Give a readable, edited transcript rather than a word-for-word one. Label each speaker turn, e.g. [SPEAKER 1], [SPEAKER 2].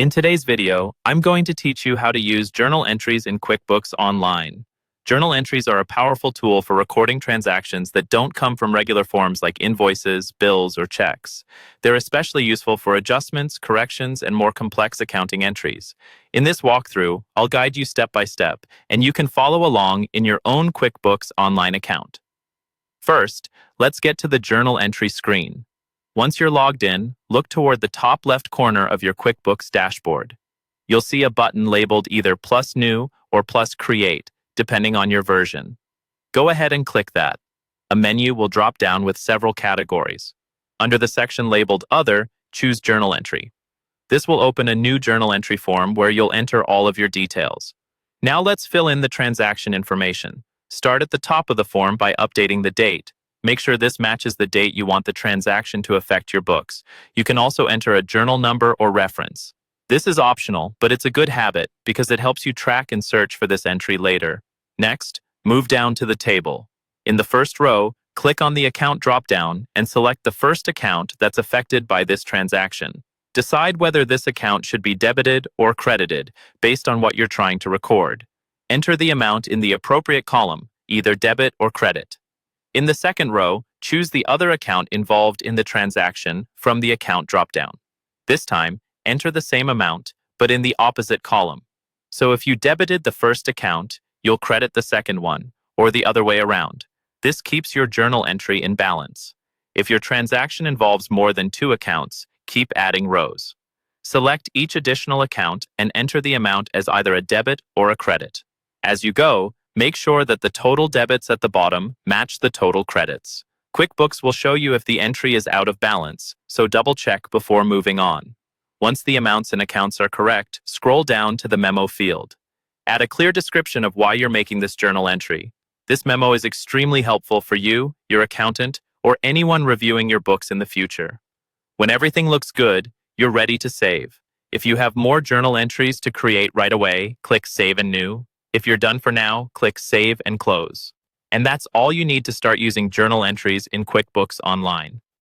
[SPEAKER 1] In today's video, I'm going to teach you how to use journal entries in QuickBooks Online. Journal entries are a powerful tool for recording transactions that don't come from regular forms like invoices, bills, or checks. They're especially useful for adjustments, corrections, and more complex accounting entries. In this walkthrough, I'll guide you step by step, and you can follow along in your own QuickBooks Online account. First, let's get to the journal entry screen. Once you're logged in, look toward the top left corner of your QuickBooks dashboard. You'll see a button labeled either Plus New or Plus Create, depending on your version. Go ahead and click that. A menu will drop down with several categories. Under the section labeled Other, choose Journal Entry. This will open a new journal entry form where you'll enter all of your details. Now let's fill in the transaction information. Start at the top of the form by updating the date. Make sure this matches the date you want the transaction to affect your books. You can also enter a journal number or reference. This is optional, but it's a good habit because it helps you track and search for this entry later. Next, move down to the table. In the first row, click on the account drop-down and select the first account that's affected by this transaction. Decide whether this account should be debited or credited based on what you're trying to record. Enter the amount in the appropriate column, either debit or credit. In the second row, choose the other account involved in the transaction from the account dropdown. This time, enter the same amount, but in the opposite column. So if you debited the first account, you'll credit the second one, or the other way around. This keeps your journal entry in balance. If your transaction involves more than 2 accounts, keep adding rows. Select each additional account and enter the amount as either a debit or a credit. As you go, make sure that the total debits at the bottom match the total credits. QuickBooks will show you if the entry is out of balance, so double-check before moving on. Once the amounts and accounts are correct, scroll down to the memo field. Add a clear description of why you're making this journal entry. This memo is extremely helpful for you, your accountant, or anyone reviewing your books in the future. When everything looks good, you're ready to save. If you have more journal entries to create right away, click Save and New. If you're done for now, click Save and Close. And that's all you need to start using journal entries in QuickBooks Online.